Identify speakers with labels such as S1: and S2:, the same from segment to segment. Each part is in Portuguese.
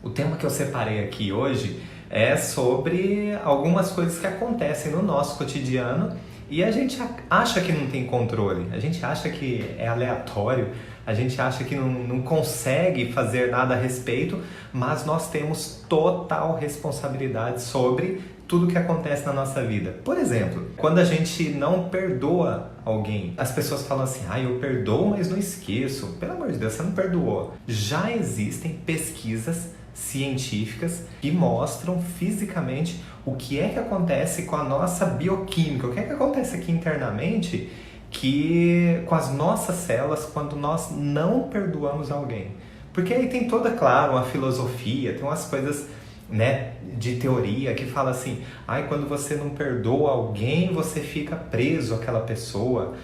S1: O tema que eu separei aqui hoje é sobre algumas coisas que acontecem no nosso cotidiano e a gente acha que não tem controle, a gente acha que é aleatório, a gente acha que não consegue fazer nada a respeito, mas nós temos total responsabilidade sobre tudo que acontece na nossa vida. Por exemplo, quando a gente não perdoa alguém, as pessoas falam assim, eu perdoo, mas não esqueço. Pelo amor de Deus, você não perdoou. Já existem pesquisas científicas que mostram fisicamente o que é que acontece com a nossa bioquímica, o que é que acontece aqui internamente com as nossas células quando nós não perdoamos alguém. Porque aí tem toda, claro, uma filosofia, tem umas coisas, né, de teoria que fala assim, quando você não perdoa alguém, você fica preso àquela pessoa,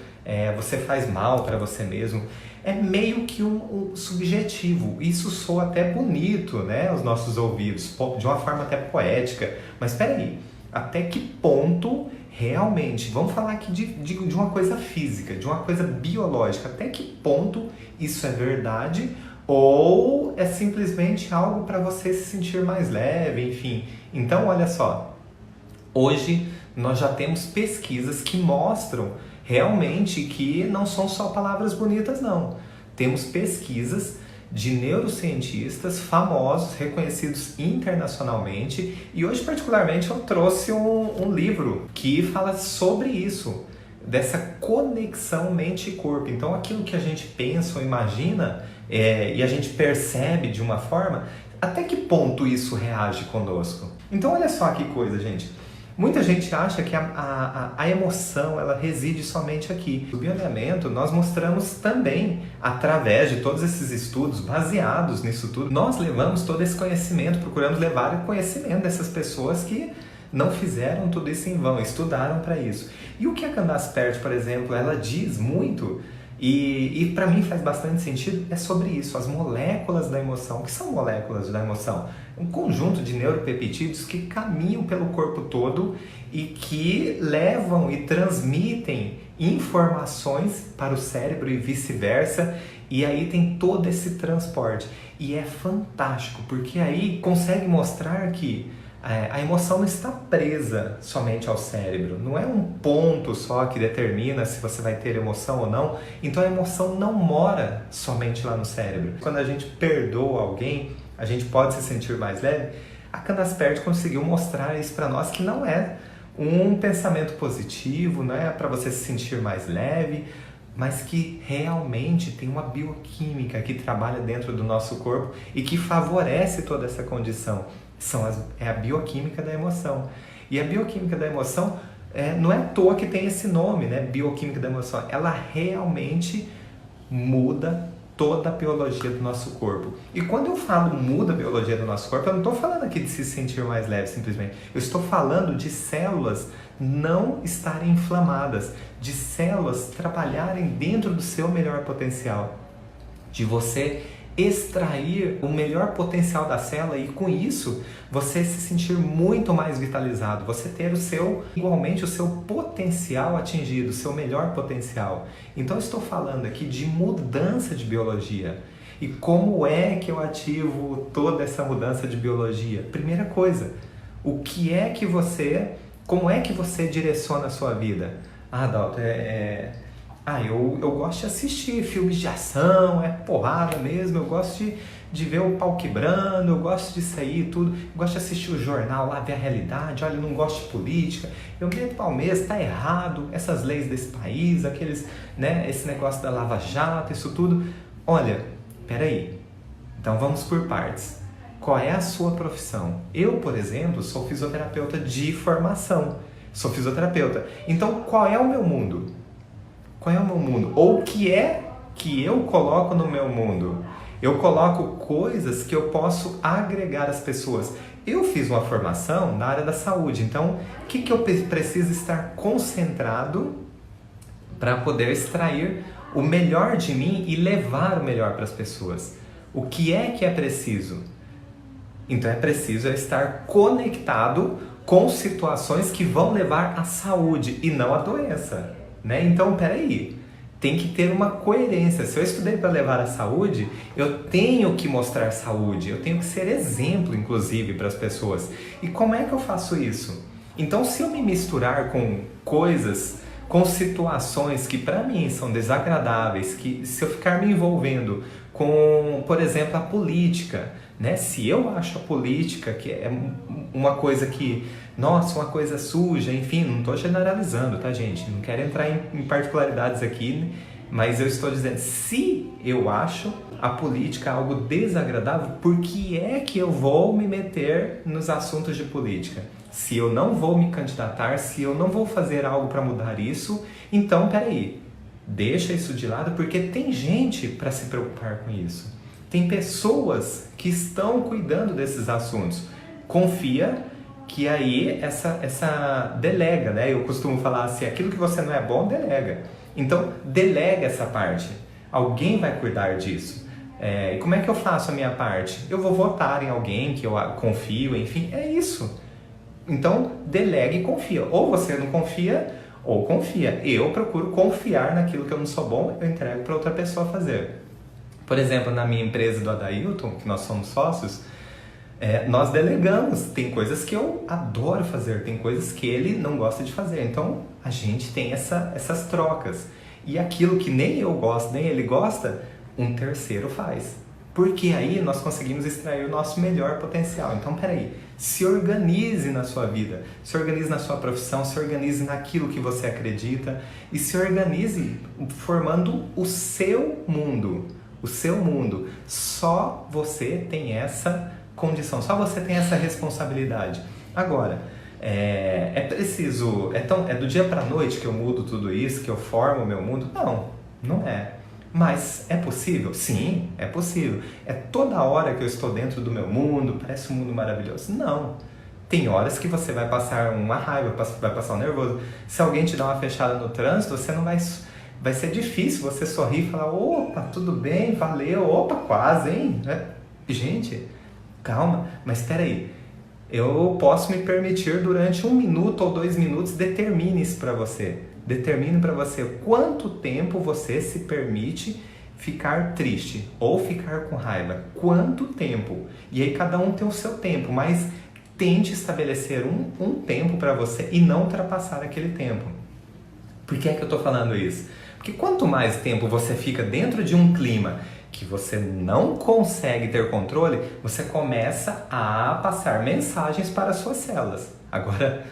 S1: você faz mal para você mesmo. É meio que um subjetivo. Isso soa até bonito, né, aos nossos ouvidos, de uma forma até poética. Mas espera aí, até que ponto realmente, vamos falar aqui de uma coisa física, de uma coisa biológica, até que ponto isso é verdade ou é simplesmente algo para você se sentir mais leve, enfim. Então, olha só, hoje nós já temos pesquisas que mostram realmente que não são só palavras bonitas, não. Temos pesquisas de neurocientistas famosos, reconhecidos internacionalmente, e hoje particularmente eu trouxe um livro que fala sobre isso, dessa conexão mente e corpo. Então aquilo que a gente pensa ou imagina e a gente percebe de uma forma, até que ponto isso reage conosco? Então olha só que coisa, gente. Muita gente acha que a emoção ela reside somente aqui. No bioalinhamento, nós mostramos também, através de todos esses estudos, baseados nisso tudo, nós levamos todo esse conhecimento, procuramos levar o conhecimento dessas pessoas que não fizeram tudo isso em vão, estudaram para isso. E o que a Candace Pert, por exemplo, ela diz muito, e para mim faz bastante sentido, é sobre isso, as moléculas da emoção. O que são moléculas da emoção? Um conjunto de neuropeptídeos que caminham pelo corpo todo e que levam e transmitem informações para o cérebro e vice-versa, e aí tem todo esse transporte. E é fantástico, porque aí consegue mostrar que a emoção não está presa somente ao cérebro, não é um ponto só que determina se você vai ter emoção ou não, então a emoção não mora somente lá no cérebro. Quando a gente perdoa alguém, a gente pode se sentir mais leve. A Candace Pert conseguiu mostrar isso para nós, que não é um pensamento positivo, não é para você se sentir mais leve, mas que realmente tem uma bioquímica que trabalha dentro do nosso corpo e que favorece toda essa condição. É a bioquímica da emoção. E a bioquímica da emoção não é à toa que tem esse nome, né? Bioquímica da emoção. Ela realmente muda toda a biologia do nosso corpo. E quando eu falo muda a biologia do nosso corpo, eu não estou falando aqui de se sentir mais leve simplesmente. Eu estou falando de células não estarem inflamadas, de células trabalharem dentro do seu melhor potencial, de você extrair o melhor potencial da célula e com isso você se sentir muito mais vitalizado, você ter igualmente o seu potencial atingido, o seu melhor potencial. Então eu estou falando aqui de mudança de biologia. E como é que eu ativo toda essa mudança de biologia? Primeira coisa, como é que você direciona a sua vida? Dalton, eu gosto de assistir filmes de ação, é porrada mesmo, eu gosto de ver o pau quebrando, eu gosto de sair tudo, eu gosto de assistir o jornal lá, ver a realidade, olha, eu não gosto de política, eu meto pau mesmo, tá errado, essas leis desse país, esse negócio da Lava Jato, isso tudo. Olha, peraí, então vamos por partes. Qual é a sua profissão? Eu, por exemplo, sou fisioterapeuta de formação, sou fisioterapeuta. Então, qual é o meu mundo? Qual é o meu mundo? Ou o que é que eu coloco no meu mundo? Eu coloco coisas que eu posso agregar às pessoas. Eu fiz uma formação na área da saúde, então o que eu preciso estar concentrado para poder extrair o melhor de mim e levar o melhor para as pessoas? O que é preciso? Então é preciso eu estar conectado com situações que vão levar à saúde e não à doença. Né? Então, peraí, tem que ter uma coerência. Se eu estudei para levar a saúde, eu tenho que mostrar saúde, eu tenho que ser exemplo, inclusive, para as pessoas. E como é que eu faço isso? Então, se eu me misturar com coisas, com situações que para mim são desagradáveis, que se eu ficar me envolvendo com, por exemplo, a política, né? Se eu acho a política que é uma coisa que, nossa, uma coisa suja, enfim, não estou generalizando, tá, gente? Não quero entrar em particularidades aqui, mas eu estou dizendo, se eu acho a política algo desagradável, por que é que eu vou me meter nos assuntos de política? Se eu não vou me candidatar, se eu não vou fazer algo para mudar isso, então, peraí, deixa isso de lado, porque tem gente para se preocupar com isso. Tem pessoas que estão cuidando desses assuntos. Confia que aí essa delega, né? Eu costumo falar assim, aquilo que você não é bom, delega. Então, delega essa parte. Alguém vai cuidar disso. E como é que eu faço a minha parte? Eu vou votar em alguém que eu confio, enfim, é isso. Então, delegue e confia. Ou você não confia, ou confia. Eu procuro confiar naquilo que eu não sou bom, eu entrego para outra pessoa fazer. Por exemplo, na minha empresa do Adailton, que nós somos sócios, nós delegamos. Tem coisas que eu adoro fazer, tem coisas que ele não gosta de fazer. Então, a gente tem essas trocas. E aquilo que nem eu gosto, nem ele gosta, um terceiro faz. Porque aí nós conseguimos extrair o nosso melhor potencial. Então, peraí, se organize na sua vida, se organize na sua profissão, se organize naquilo que você acredita e se organize formando o seu mundo. O seu mundo. Só você tem essa condição, só você tem essa responsabilidade. Agora, é preciso, é do dia para a noite que eu mudo tudo isso, que eu formo o meu mundo? Não, não é. Mas é possível? Sim, é possível. É toda hora que eu estou dentro do meu mundo, parece um mundo maravilhoso? Não. Tem horas que você vai passar uma raiva, vai passar um nervoso. Se alguém te dá uma fechada no trânsito, você não vai ser difícil você sorrir e falar, opa, tudo bem, valeu, opa, quase, hein? Gente, calma, mas espera aí. Eu posso me permitir durante 1 minuto ou 2 minutos, determine isso para você. Determine para você quanto tempo você se permite ficar triste ou ficar com raiva. Quanto tempo? E aí cada um tem o seu tempo, mas tente estabelecer um tempo para você e não ultrapassar aquele tempo. Por que é que eu estou falando isso? Porque quanto mais tempo você fica dentro de um clima que você não consegue ter controle, você começa a passar mensagens para as suas células. Agora,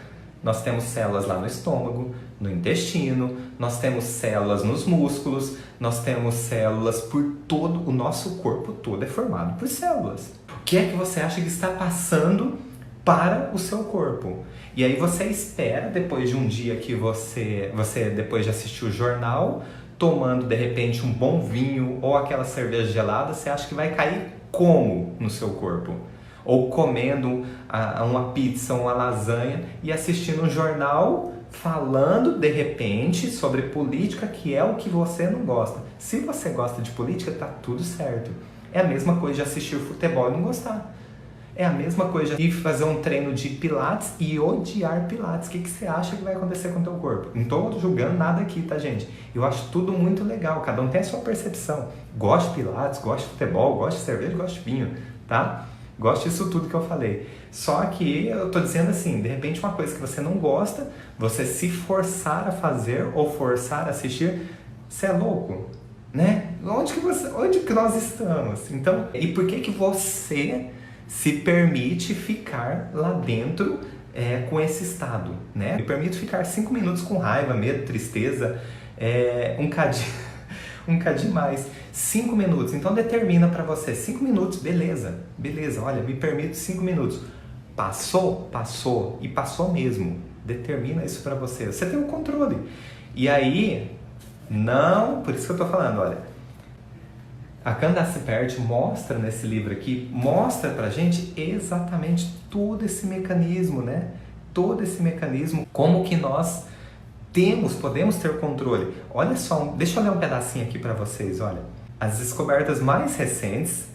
S1: nós temos células lá no estômago, no intestino, nós temos células nos músculos, nós temos células por todo, o nosso corpo todo é formado por células. O que é que você acha que está passando para o seu corpo? E aí você espera, depois de um dia que você depois de assistir o jornal, tomando de repente um bom vinho ou aquela cerveja gelada, você acha que vai cair como no seu corpo? Ou comendo uma pizza, uma lasanha e assistindo um jornal falando de repente sobre política, que é o que você não gosta. Se você gosta de política, tá tudo certo. É a mesma coisa de assistir futebol e não gostar. É a mesma coisa de fazer um treino de pilates e odiar pilates. O que você acha que vai acontecer com o teu corpo? Não estou julgando nada aqui, tá, gente? Eu acho tudo muito legal, cada um tem a sua percepção. Gosto de pilates, gosto de futebol, gosto de cerveja, gosto de vinho, tá? Gosto disso tudo que eu falei. Só que eu tô dizendo assim, de repente uma coisa que você não gosta, você se forçar a fazer ou forçar a assistir, você é louco, né? Onde que nós estamos? Então, e por que você se permite ficar lá dentro com esse estado, né? Me permito ficar 5 minutos com raiva, medo, tristeza, um cadinho mais. 5 minutos. Então determina para você. 5 minutos, beleza. Beleza, olha, me permito 5 minutos. Passou? Passou. E passou mesmo. Determina isso para você. Você tem o controle. E aí, não... Por isso que eu tô falando, olha. A Candace Pert mostra nesse livro aqui, mostra pra gente exatamente todo esse mecanismo, né? Todo esse mecanismo, como que nós podemos ter controle. Olha só, deixa eu ler um pedacinho aqui para vocês, olha. As descobertas mais recentes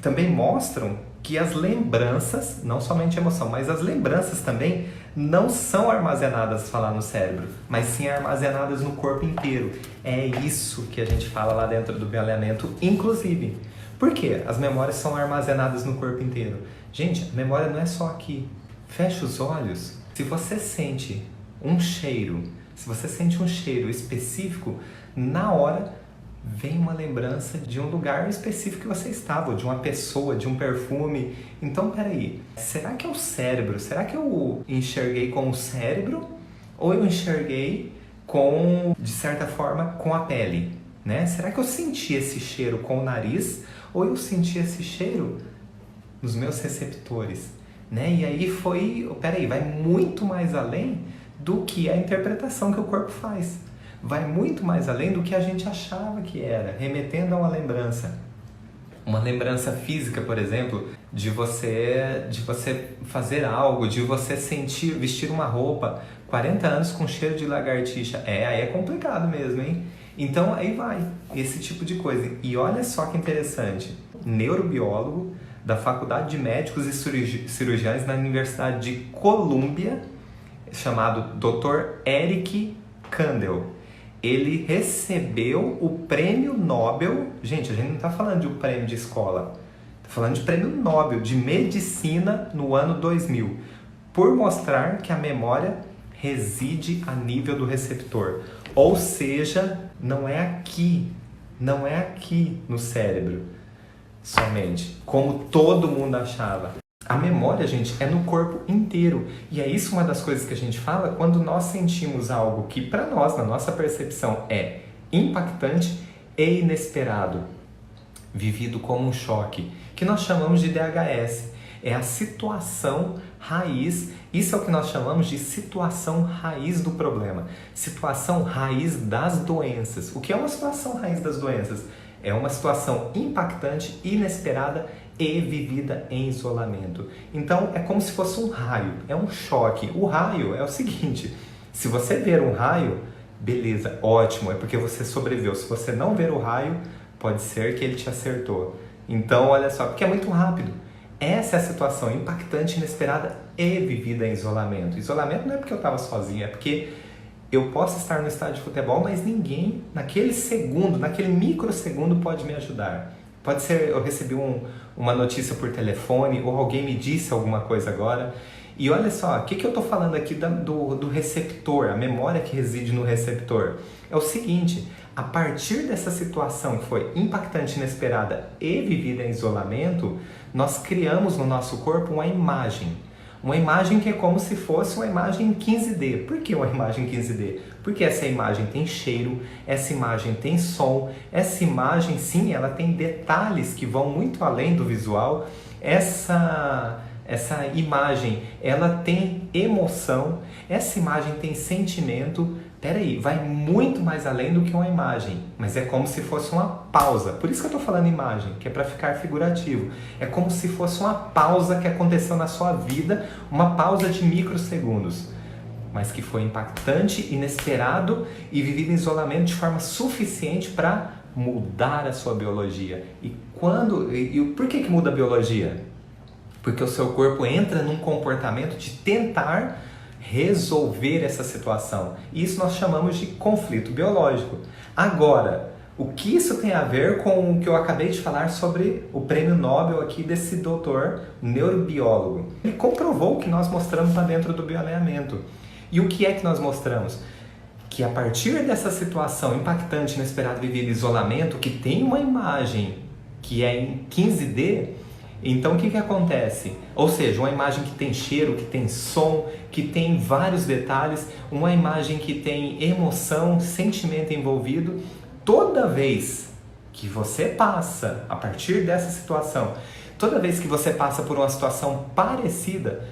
S1: também mostram que as lembranças, não somente a emoção, mas as lembranças também não são armazenadas lá no cérebro, mas sim armazenadas no corpo inteiro. É isso que a gente fala lá dentro do bioalinhamento, inclusive. Por quê? As memórias são armazenadas no corpo inteiro. Gente, a memória não é só aqui. Fecha os olhos. Se você sente um cheiro, se você sente um cheiro específico, na hora vem uma lembrança de um lugar específico que você estava, de uma pessoa, de um perfume. Então, peraí, será que é o cérebro? Será que eu enxerguei com o cérebro? Ou eu enxerguei com, de certa forma, com a pele? Né? Será que eu senti esse cheiro com o nariz? Ou eu senti esse cheiro nos meus receptores? Né? E aí peraí, vai muito mais além do que a interpretação que o corpo faz. Vai muito mais além do que a gente achava que era, remetendo a uma lembrança. Uma lembrança física, por exemplo, de você fazer algo, de você vestir uma roupa, 40 anos com cheiro de lagartixa. Aí é complicado mesmo, hein? Então aí vai, esse tipo de coisa. E olha só que interessante, neurobiólogo da Faculdade de Médicos e Cirurgiões na Universidade de Colômbia, chamado Dr. Eric Kandel. Ele recebeu o prêmio Nobel, gente, a gente não está falando de um prêmio de escola, está falando de prêmio Nobel de Medicina no ano 2000, por mostrar que a memória reside a nível do receptor. Ou seja, não é aqui no cérebro somente, como todo mundo achava. A memória, gente, é no corpo inteiro. E é isso uma das coisas que a gente fala quando nós sentimos algo que para nós, na nossa percepção, é impactante e inesperado, vivido como um choque, que nós chamamos de DHS. É a situação raiz, isso é o que nós chamamos de situação raiz do problema. Situação raiz das doenças. O que é uma situação raiz das doenças? É uma situação impactante, inesperada e vivida em isolamento. Então é como se fosse um raio, é um choque. O raio é o seguinte, se você ver um raio, beleza, ótimo, é porque você sobreviveu. Se você não ver o raio, pode ser que ele te acertou. Então olha só, porque é muito rápido. Essa é a situação impactante, inesperada e vivida em isolamento. Isolamento não é porque eu estava sozinho, é porque eu posso estar no estádio de futebol, mas ninguém, naquele segundo, naquele microsegundo, pode me ajudar. Pode ser, eu recebi uma notícia por telefone, ou alguém me disse alguma coisa agora. E olha só, o que eu estou falando aqui do receptor, a memória que reside no receptor? É o seguinte, a partir dessa situação que foi impactante, inesperada e vivida em isolamento, nós criamos no nosso corpo uma imagem. Uma imagem que é como se fosse uma imagem 15D. Por que uma imagem 15D? Porque essa imagem tem cheiro, essa imagem tem som, essa imagem, sim, ela tem detalhes que vão muito além do visual. Essa imagem, ela tem emoção, essa imagem tem sentimento. Peraí, vai muito mais além do que uma imagem, mas é como se fosse uma pausa. Por isso que eu estou falando imagem, que é para ficar figurativo. É como se fosse uma pausa que aconteceu na sua vida, uma pausa de microsegundos, mas que foi impactante, inesperado e vivido em isolamento de forma suficiente para mudar a sua biologia. E por que muda a biologia? Porque o seu corpo entra num comportamento de tentar resolver essa situação. Isso nós chamamos de conflito biológico. Agora, o que isso tem a ver com o que eu acabei de falar sobre o prêmio Nobel aqui desse doutor neurobiólogo? Ele comprovou o que nós mostramos lá dentro do bioalinhamento. E o que é que nós mostramos? Que a partir dessa situação impactante, inesperada, vivida, isolamento, que tem uma imagem que é em 15D, então o que acontece? Ou seja, uma imagem que tem cheiro, que tem som, que tem vários detalhes, uma imagem que tem emoção, sentimento envolvido. Toda vez que você passa, a partir dessa situação, toda vez que você passa por uma situação parecida,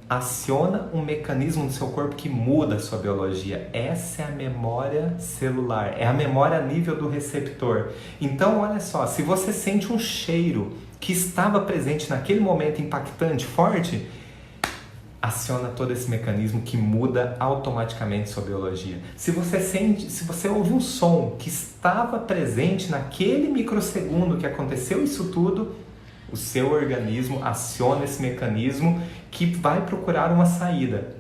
S1: aciona um mecanismo no seu corpo que muda a sua biologia. Essa é a memória celular, é a memória a nível do receptor. Então, olha só, se você sente um cheiro que estava presente naquele momento impactante, forte, aciona todo esse mecanismo que muda automaticamente sua biologia. Se você ouve um som que estava presente naquele microsegundo que aconteceu isso tudo, O seu organismo aciona esse mecanismo que vai procurar uma saída.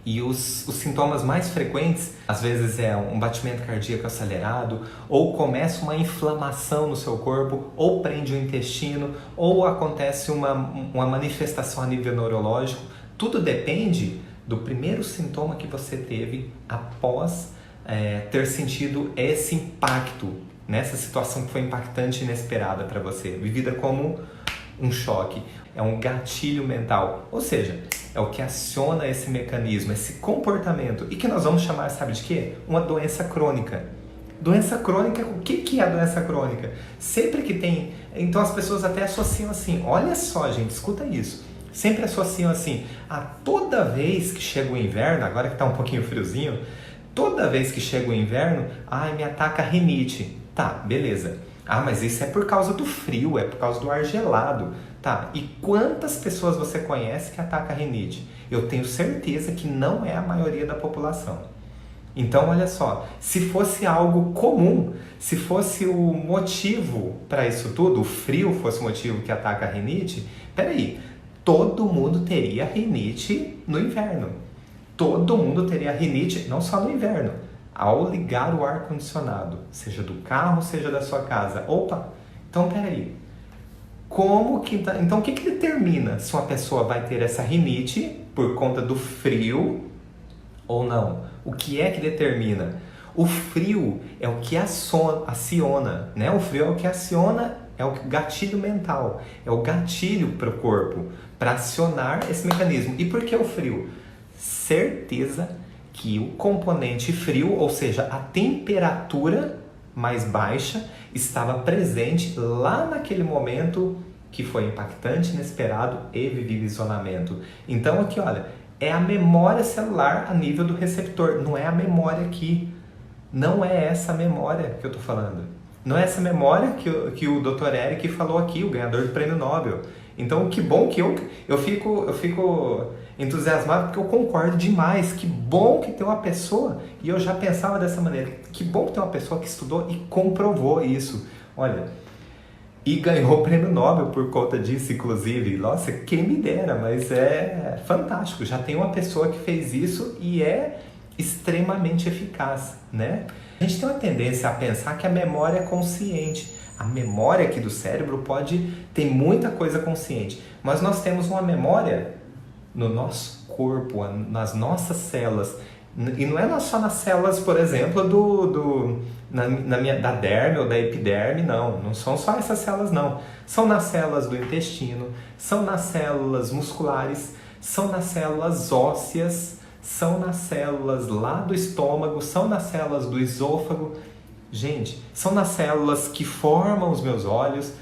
S1: E os sintomas mais frequentes, às vezes é um batimento cardíaco acelerado, ou começa uma inflamação no seu corpo, ou prende o intestino, ou acontece uma manifestação a nível neurológico. Tudo depende do primeiro sintoma que você teve após ter sentido esse impacto, nessa situação que foi impactante e inesperada para você, vivida como um choque. É um gatilho mental, ou seja, é o que aciona esse mecanismo, esse comportamento, e que nós vamos chamar, sabe de quê? Uma doença crônica. Doença crônica, o que é a doença crônica? Sempre que tem... Então as pessoas até associam assim, olha só gente, escuta isso. Sempre associam assim, toda vez que chega o inverno, agora que está um pouquinho friozinho, toda vez que chega o inverno, me ataca rinite. Tá, beleza. Mas isso é por causa do frio, é por causa do ar gelado. Tá, e quantas pessoas você conhece que ataca rinite? Eu tenho certeza que não é a maioria da população. Então, olha só, se fosse algo comum, se fosse o motivo para isso tudo, o frio fosse o motivo que ataca a rinite, peraí, todo mundo teria rinite no inverno. Todo mundo teria rinite, não só no inverno, ao ligar o ar-condicionado, seja do carro, seja da sua casa. Opa, então peraí. Então, o que determina se uma pessoa vai ter essa rinite por conta do frio ou não? O que é que determina? O frio é o que aciona, né? O frio é o que aciona, é o gatilho mental, é o gatilho para o corpo, para acionar esse mecanismo. E por que o frio? Certeza que o componente frio, ou seja, a temperatura mais baixa, estava presente lá naquele momento que foi impactante, inesperado e vivido em isolamento. Então aqui, olha, é a memória celular a nível do receptor, não é a memória aqui. Não é essa memória que eu estou falando. Não é essa memória que o Dr. Eric falou aqui, o ganhador do prêmio Nobel. Então, que bom que eu fico entusiasmado porque eu concordo demais. Que bom que tem uma pessoa, e eu já pensava dessa maneira, que bom que tem uma pessoa que estudou e comprovou isso. Olha, e ganhou o prêmio Nobel por conta disso, inclusive. Nossa, quem me dera, mas é fantástico. Já tem uma pessoa que fez isso e é extremamente eficaz, né? A gente tem uma tendência a pensar que a memória é consciente. A memória aqui do cérebro pode ter muita coisa consciente, mas nós temos uma memória no nosso corpo, nas nossas células. E não é só nas células, por exemplo, da derme ou da epiderme, não são só essas células, não. São nas células do intestino, são nas células musculares, são nas células ósseas, são nas células lá do estômago, são nas células do esôfago. Gente, são nas células que formam os meus olhos,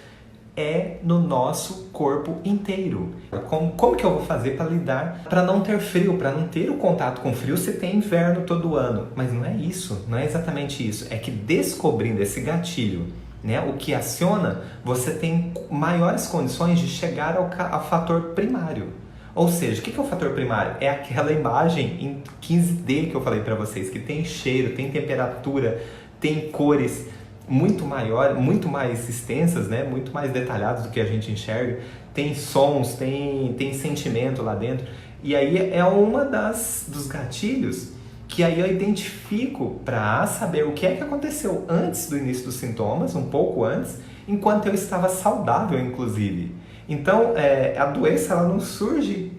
S1: é no nosso corpo inteiro. Como que eu vou fazer para lidar, para não ter frio, para não ter o contato com frio se tem inverno todo ano? Mas não é isso, não é exatamente isso. É que descobrindo esse gatilho, né, o que aciona, você tem maiores condições de chegar ao fator primário. Ou seja, o que é o fator primário? É aquela imagem em 15D que eu falei para vocês, que tem cheiro, tem temperatura, tem cores muito maiores, muito mais extensas, né? Muito mais detalhadas do que a gente enxerga, tem sons, tem sentimento lá dentro. E aí é uma dos gatilhos que aí eu identifico para saber o que é que aconteceu antes do início dos sintomas, um pouco antes, enquanto eu estava saudável, inclusive. Então, a doença ela não surge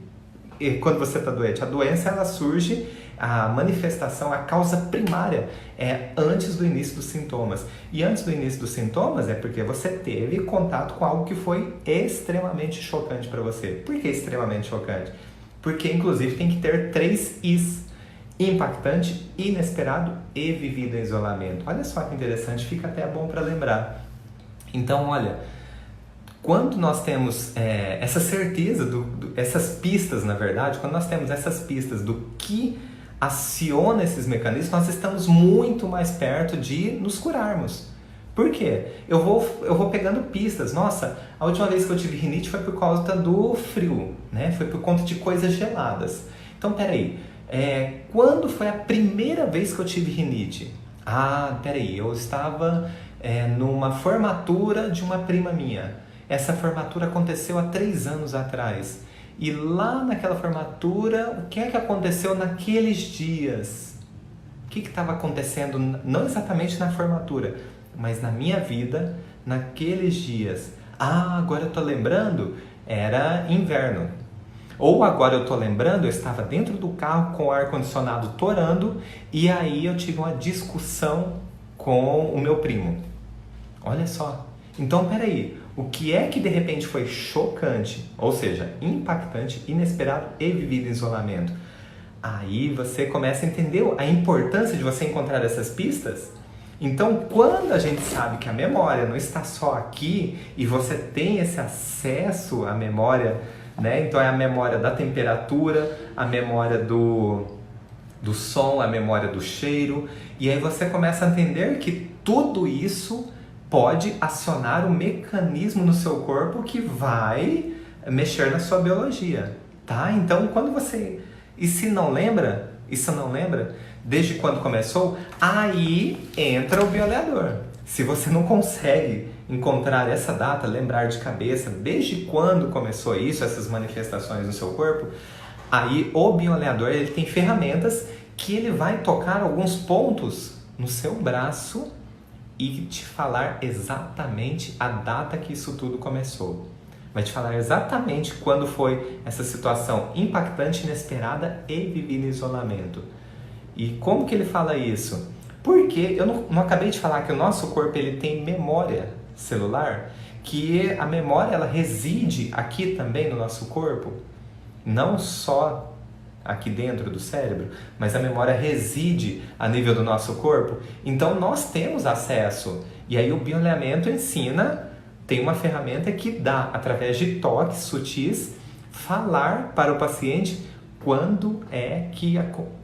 S1: quando você está doente. A doença ela surge, a manifestação, a causa primária é antes do início dos sintomas. E antes do início dos sintomas é porque você teve contato com algo que foi extremamente chocante para você. Por que extremamente chocante? Porque, inclusive, tem que ter 3 Is. Impactante, inesperado e vivido em isolamento. Olha só que interessante, fica até bom para lembrar. Então, olha, quando nós temos essa certeza, essas pistas, na verdade, quando nós temos essas pistas do que aciona esses mecanismos, nós estamos muito mais perto de nos curarmos. Por quê? Eu vou pegando pistas. Nossa, a última vez que eu tive rinite foi por causa do frio, né? Foi por conta de coisas geladas. Então, peraí, quando foi a primeira vez que eu tive rinite? Peraí, eu estava numa formatura de uma prima minha. essa formatura aconteceu há 3 anos atrás. E lá naquela formatura, o que é que aconteceu naqueles dias? O que estava acontecendo, não exatamente na formatura, mas na minha vida, naqueles dias? Ah, agora eu estou lembrando, era inverno. Ou agora eu estou lembrando, eu estava dentro do carro com o ar-condicionado torando e aí eu tive uma discussão com o meu primo. Olha só. Então, peraí, o que é que de repente foi chocante, ou seja, impactante, inesperado e vivido em isolamento? Aí você começa a entender a importância de você encontrar essas pistas. Então, quando a gente sabe que a memória não está só aqui e você tem esse acesso à memória, né? Então é a memória da temperatura, a memória do som, a memória do cheiro, e aí você começa a entender que tudo isso pode acionar um mecanismo no seu corpo que vai mexer na sua biologia, tá? Então, quando você... E se não lembra, desde quando começou, aí entra o bioleador. Se você não consegue encontrar essa data, lembrar de cabeça, desde quando começou isso, essas manifestações no seu corpo, aí o bioleador ele tem ferramentas que ele vai tocar alguns pontos no seu braço e te falar exatamente a data que isso tudo começou. Vai te falar exatamente quando foi essa situação impactante, inesperada e vivida em isolamento. E como que ele fala isso? Porque eu não acabei de falar que o nosso corpo ele tem memória celular, que a memória ela reside aqui também no nosso corpo, não só aqui dentro do cérebro, mas a memória reside a nível do nosso corpo. Então nós temos acesso. E aí o bioalinhamento ensina, tem uma ferramenta que dá, através de toques sutis, falar para o paciente quando é que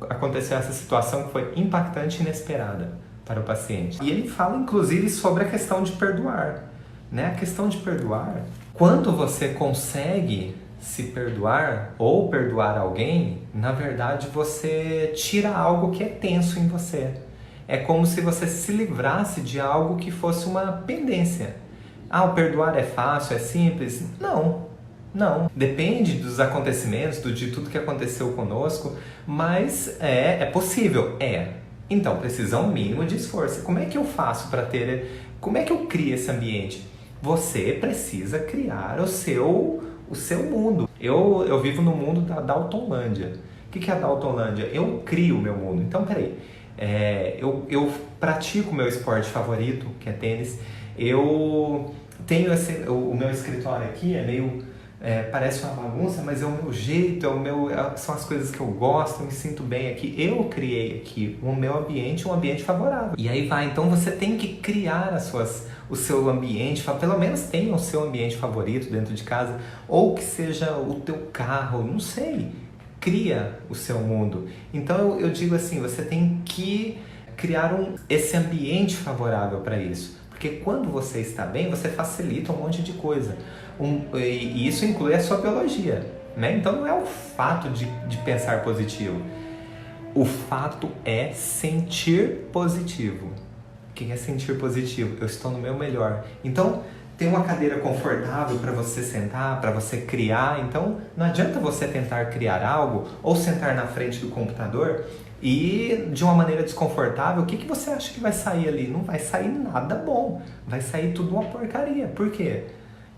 S1: aconteceu essa situação que foi impactante e inesperada para o paciente. E ele fala, inclusive, sobre a questão de perdoar, né? A questão de perdoar, quando você consegue se perdoar ou perdoar alguém, na verdade você tira algo que é tenso em você. É como se você se livrasse de algo que fosse uma pendência. Ah, o perdoar é fácil, é simples? Não. Depende dos acontecimentos, de tudo que aconteceu conosco, mas é possível, Então, precisa um mínimo de esforço. Como é que eu faço para ter... Como é que eu crio esse ambiente? Você precisa criar o seu mundo. Eu vivo no mundo da Daltonlândia. O que é a Daltonlândia? Eu crio o meu mundo. Então, peraí. Eu pratico o meu esporte favorito, que é tênis. Eu tenho o meu escritório aqui, é meio... parece uma bagunça, mas é o meu jeito, são as coisas que eu gosto, eu me sinto bem aqui. Eu criei aqui o meu ambiente, um ambiente favorável. E aí vai, então você tem que criar o seu ambiente, pelo menos tenha o seu ambiente favorito dentro de casa, ou que seja o teu carro, não sei. Cria o seu mundo. Então eu digo assim, você tem que criar esse ambiente favorável para isso. Porque quando você está bem, você facilita um monte de coisa. E isso inclui a sua biologia, né? Então não é o fato de pensar positivo. O fato é sentir positivo. O que é sentir positivo? Eu estou no meu melhor. Então, tem uma cadeira confortável para você sentar, para você criar. Então, não adianta você tentar criar algo ou sentar na frente do computador e de uma maneira desconfortável. O que você acha que vai sair ali? Não vai sair nada bom. Vai sair tudo uma porcaria. Por quê?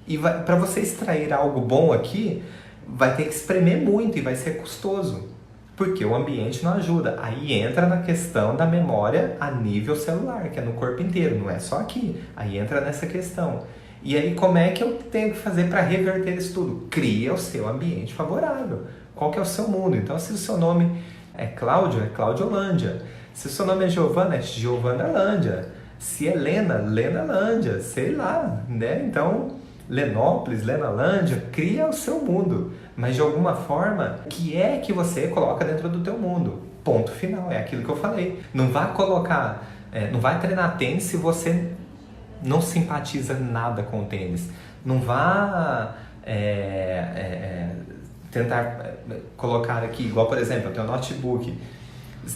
S1: E para você extrair algo bom aqui, vai ter que espremer muito e vai ser custoso. Porque o ambiente não ajuda. Aí entra na questão da memória a nível celular, que é no corpo inteiro, não é só aqui. Aí entra nessa questão. E aí como é que eu tenho que fazer para reverter isso tudo? Cria o seu ambiente favorável. Qual que é o seu mundo? Então se o seu nome é Cláudio, é Claudiolândia. Se o seu nome é Giovana, é Giovanalândia. Se é Lena, Lenalândia. Sei lá, né? Então... Lenópolis, Lenalândia, cria o seu mundo, mas de alguma forma, o que é que você coloca dentro do teu mundo? Ponto final, é aquilo que eu falei. Não vai colocar, não vai treinar tênis se você não simpatiza nada com o tênis. Não vá tentar colocar aqui, igual por exemplo, eu tenho um notebook.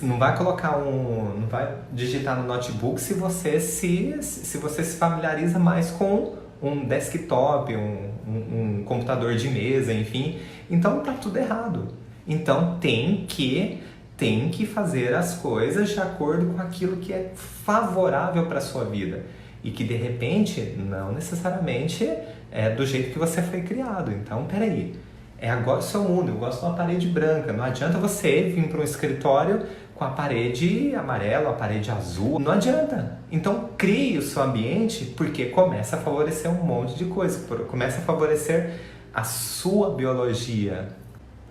S1: Não vai colocar não vai digitar no notebook se você se familiariza mais com um desktop, um computador de mesa, enfim. Então tá tudo errado. Então tem que fazer as coisas de acordo com aquilo que é favorável para a sua vida. E que de repente não necessariamente é do jeito que você foi criado. Então, peraí, é agora o seu mundo, eu gosto de uma parede branca. Não adianta você vir para um escritório com a parede amarela, a parede azul. Não adianta. Então, crie o seu ambiente, porque começa a favorecer um monte de coisa. Começa a favorecer a sua biologia.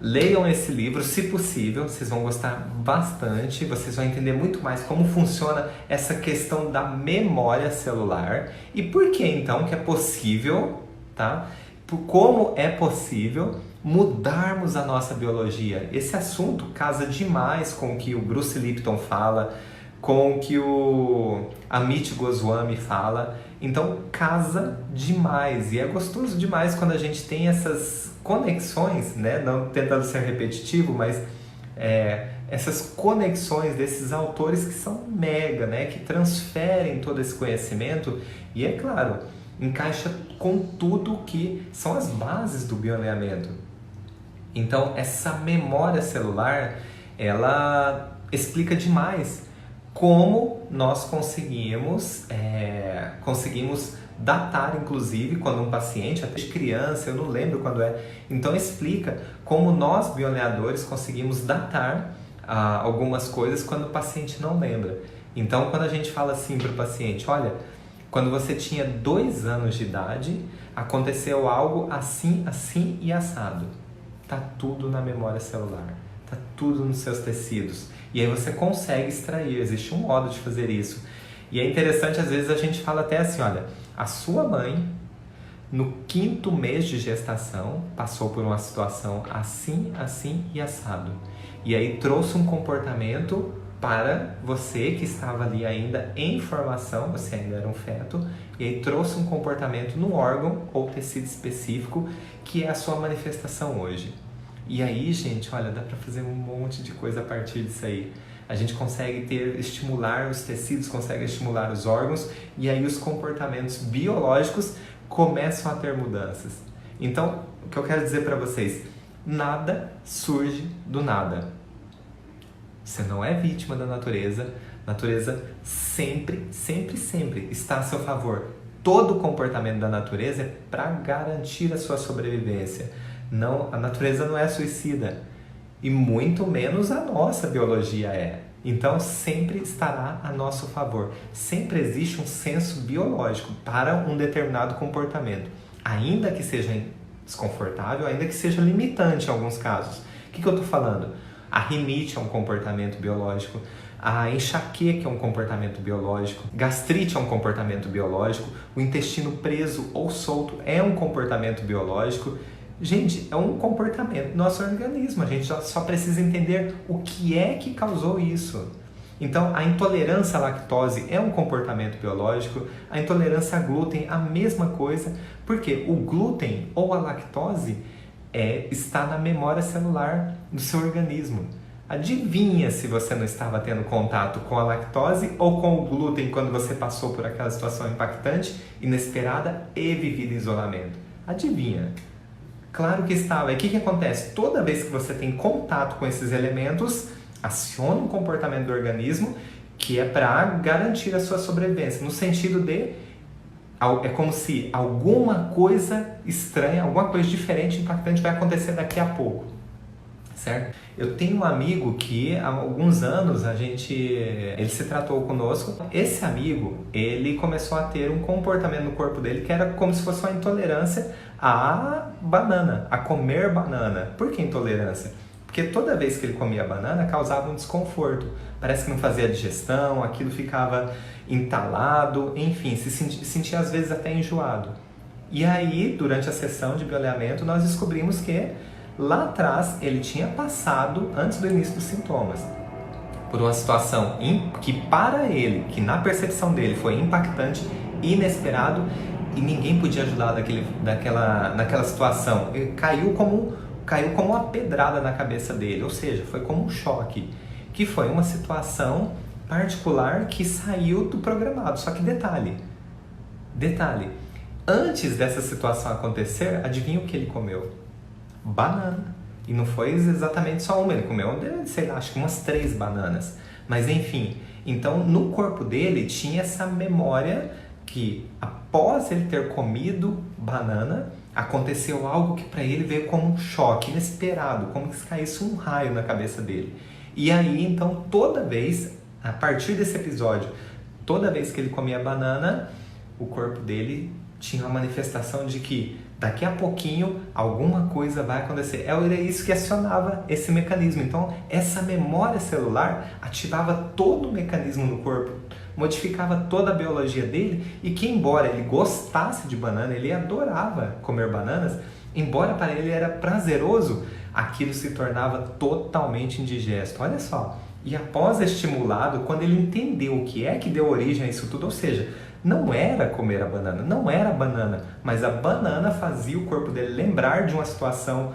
S1: Leiam esse livro, se possível, vocês vão gostar bastante, vocês vão entender muito mais como funciona essa questão da memória celular e por que então que é possível, tá? Como é possível mudarmos a nossa biologia. Esse assunto casa demais com o que o Bruce Lipton fala, com o que o Amit Goswami fala. Então casa demais e é gostoso demais quando a gente tem essas conexões, né? Não tentando ser repetitivo, mas essas conexões desses autores que são mega, né? Que transferem todo esse conhecimento e, é claro, encaixa com tudo que são as bases do bioalinhamento. Então, essa memória celular, ela explica demais como nós conseguimos datar, inclusive, quando um paciente, até de criança, eu não lembro quando é. Então explica como nós, bioalinhadores, conseguimos datar algumas coisas quando o paciente não lembra. Então, quando a gente fala assim para o paciente, olha, quando você tinha 2 anos de idade, aconteceu algo assim, assim e assado. Tá tudo na memória celular, tá tudo nos seus tecidos. E aí você consegue extrair, existe um modo de fazer isso. E é interessante, às vezes a gente fala até assim, olha, a sua mãe, no 5º mês de gestação, passou por uma situação assim, assim e assado. E aí trouxe um comportamento para você que estava ali ainda em formação, você ainda era um feto, e aí trouxe um comportamento no órgão ou tecido específico que é a sua manifestação hoje. E aí, gente, olha, dá para fazer um monte de coisa a partir disso aí. A gente consegue estimular os tecidos, consegue estimular os órgãos e aí os comportamentos biológicos começam a ter mudanças. Então, o que eu quero dizer para vocês, nada surge do nada. Você não é vítima da natureza, a natureza sempre, sempre, sempre está a seu favor. Todo o comportamento da natureza é para garantir a sua sobrevivência. Não, a natureza não é suicida. E muito menos a nossa biologia é. Então sempre estará a nosso favor. Sempre existe um senso biológico para um determinado comportamento. Ainda que seja desconfortável, ainda que seja limitante em alguns casos. O que eu estou falando? A rinite é um comportamento biológico. A enxaqueca é um comportamento biológico. Gastrite é um comportamento biológico. O intestino preso ou solto é um comportamento biológico. Gente, é um comportamento do nosso organismo, a gente só precisa entender o que é que causou isso. Então, a intolerância à lactose é um comportamento biológico, a intolerância a glúten, a mesma coisa, porque o glúten ou a lactose está na memória celular do seu organismo. Adivinha se você não estava tendo contato com a lactose ou com o glúten quando você passou por aquela situação impactante, inesperada e vivida em isolamento? Adivinha? Claro que estava. E o que acontece? Toda vez que você tem contato com esses elementos, aciona um comportamento do organismo que é para garantir a sua sobrevivência. No sentido de, é como se alguma coisa estranha, alguma coisa diferente, impactante vai acontecer daqui a pouco. Certo? Eu tenho um amigo que há alguns anos ele se tratou conosco. Esse amigo, ele começou a ter um comportamento no corpo dele que era como se fosse uma intolerância à banana, a comer banana. Por que intolerância? Porque toda vez que ele comia banana causava um desconforto. Parece que não fazia digestão, aquilo ficava entalado, enfim, se sentia às vezes até enjoado. E aí, durante a sessão de bioalinhamento, nós descobrimos que lá atrás ele tinha passado, antes do início dos sintomas, por uma situação que para ele, que na percepção dele foi impactante, inesperado, e ninguém podia ajudar naquela situação. Ele caiu como uma pedrada na cabeça dele, ou seja, foi como um choque, que foi uma situação particular que saiu do programado. Só que detalhe, Antes dessa situação acontecer, adivinha o que ele comeu? Banana. E não foi exatamente só uma, ele comeu, sei lá, acho que umas 3 bananas. Mas enfim, então no corpo dele tinha essa memória que após ele ter comido banana, aconteceu algo que para ele veio como um choque inesperado, como se caísse um raio na cabeça dele. E aí então toda vez, a partir desse episódio, toda vez que ele comia banana, o corpo dele tinha uma manifestação de que daqui a pouquinho alguma coisa vai acontecer. Era isso que acionava esse mecanismo. Então, essa memória celular ativava todo o mecanismo no corpo, modificava toda a biologia dele e que, embora ele gostasse de banana, ele adorava comer bananas, embora para ele era prazeroso, aquilo se tornava totalmente indigesto. Olha só. E após estimulado, quando ele entendeu o que é que deu origem a isso tudo, ou seja, não era comer a banana, não era a banana, mas a banana fazia o corpo dele lembrar de uma situação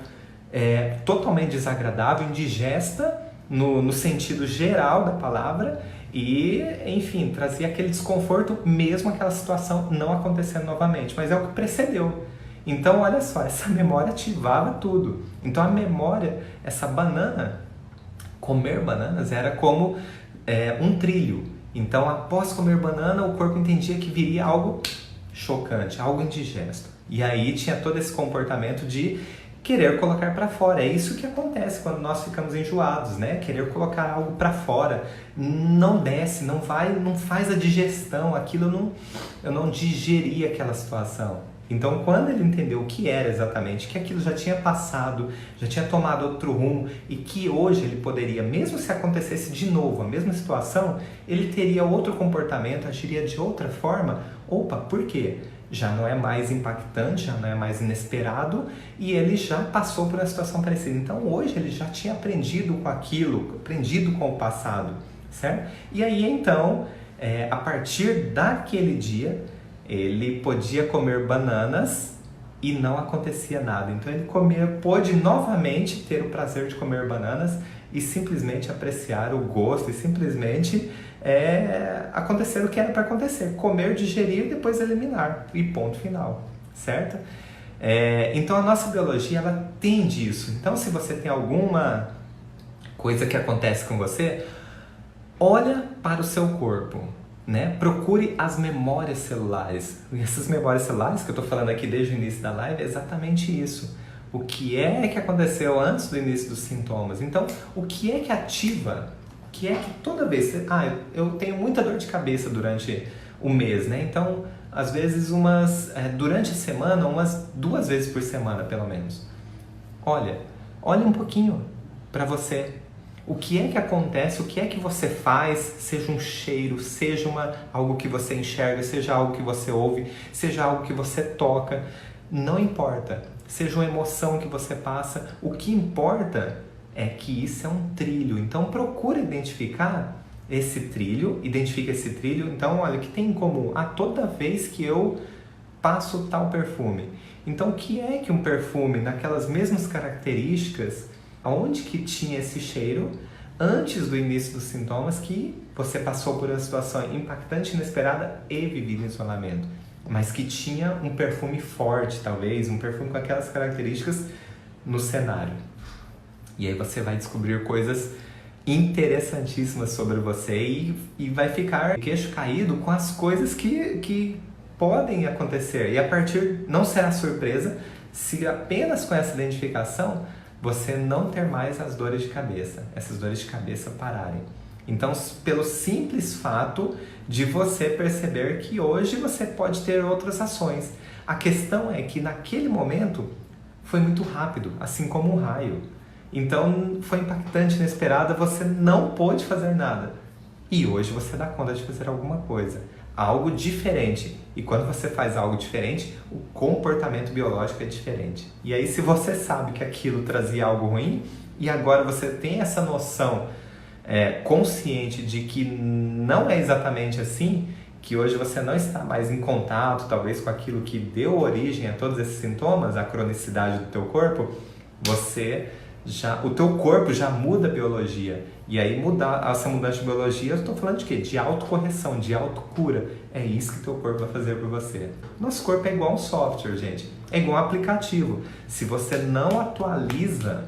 S1: totalmente desagradável, indigesta, no sentido geral da palavra, e, enfim, trazia aquele desconforto mesmo aquela situação não acontecendo novamente, mas é o que precedeu. Então, olha só, essa memória ativava tudo. Então, a memória, essa banana, comer bananas era como um trilho. Então, após comer banana, o corpo entendia que viria algo chocante, algo indigesto. E aí tinha todo esse comportamento de querer colocar para fora. É isso que acontece quando nós ficamos enjoados, né? Querer colocar algo para fora. Não desce, não faz a digestão. Aquilo eu não digeri aquela situação. Então, quando ele entendeu o que era exatamente, que aquilo já tinha passado, já tinha tomado outro rumo e que hoje ele poderia, mesmo se acontecesse de novo a mesma situação, ele teria outro comportamento, agiria de outra forma. Opa, por quê? Já não é mais impactante, já não é mais inesperado e ele já passou por uma situação parecida. Então, hoje ele já tinha aprendido com aquilo, aprendido com o passado, certo? E aí, então, a partir daquele dia, ele podia comer bananas e não acontecia nada. Então ele pôde novamente ter o prazer de comer bananas e simplesmente apreciar o gosto e simplesmente acontecer o que era para acontecer. Comer, digerir e depois eliminar. E ponto final, certo? Então a nossa biologia ela tem disso. Então se você tem alguma coisa que acontece com você, olha para o seu corpo. Né? Procure as memórias celulares. E essas memórias celulares que eu estou falando aqui desde o início da live é exatamente isso. O que é que aconteceu antes do início dos sintomas? Então, o que é que ativa? O que é que toda vez... eu tenho muita dor de cabeça durante o mês, né? Então, às vezes, durante a semana, umas 2 vezes por semana, pelo menos. Olha um pouquinho para você. O que é que acontece, o que é que você faz, seja um cheiro, seja algo que você enxerga, seja algo que você ouve, seja algo que você toca, não importa. Seja uma emoção que você passa, o que importa é que isso é um trilho. Então procura identificar esse trilho, identifica esse trilho. Então olha, o que tem em comum? Toda vez que eu passo tal perfume. Então o que é que um perfume, naquelas mesmas características, aonde que tinha esse cheiro antes do início dos sintomas que você passou por uma situação impactante, inesperada e vivida em isolamento, mas que tinha um perfume forte, talvez, um perfume com aquelas características no cenário. E aí você vai descobrir coisas interessantíssimas sobre você e vai ficar queixo caído com as coisas que podem acontecer. E a partir, não será surpresa se apenas com essa identificação você não ter mais as dores de cabeça, essas dores de cabeça pararem. Então, pelo simples fato de você perceber que hoje você pode ter outras ações. A questão é que naquele momento foi muito rápido, assim como um raio. Então, foi impactante, inesperada, você não pôde fazer nada. E hoje você dá conta de fazer alguma coisa, algo diferente. E quando você faz algo diferente, o comportamento biológico é diferente. E aí, se você sabe que aquilo trazia algo ruim, e agora você tem essa noção consciente de que não é exatamente assim, que hoje você não está mais em contato, talvez, com aquilo que deu origem a todos esses sintomas, a cronicidade do teu corpo, você o teu corpo já muda a biologia. E aí essa mudança de biologia, eu estou falando de quê? De autocorreção, de autocura. É isso que teu corpo vai fazer por você. Nosso corpo é igual um software, gente. É igual um aplicativo. Se você não atualiza,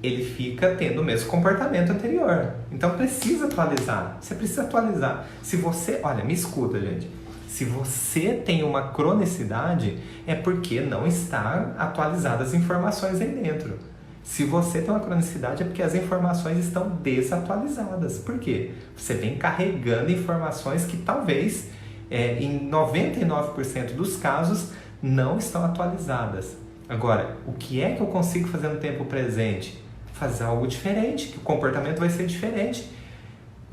S1: ele fica tendo o mesmo comportamento anterior. Então precisa atualizar. Você precisa atualizar. Se você... Olha, me escuta, gente. Se você tem uma cronicidade, é porque não está atualizadas as informações aí dentro. Se você tem uma cronicidade, é porque as informações estão desatualizadas. Por quê? Você vem carregando informações que talvez, em 99% dos casos, não estão atualizadas. Agora, o que é que eu consigo fazer no tempo presente? Fazer algo diferente, que o comportamento vai ser diferente.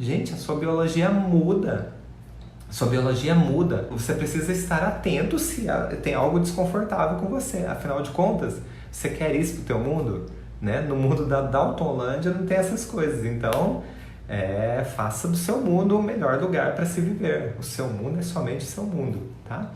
S1: Gente, a sua biologia muda. Sua biologia muda. Você precisa estar atento se tem algo desconfortável com você. Afinal de contas, você quer isso pro teu mundo? Né? No mundo da Daltonlândia não tem essas coisas. Então, faça do seu mundo o melhor lugar para se viver. O seu mundo é somente o seu mundo, tá?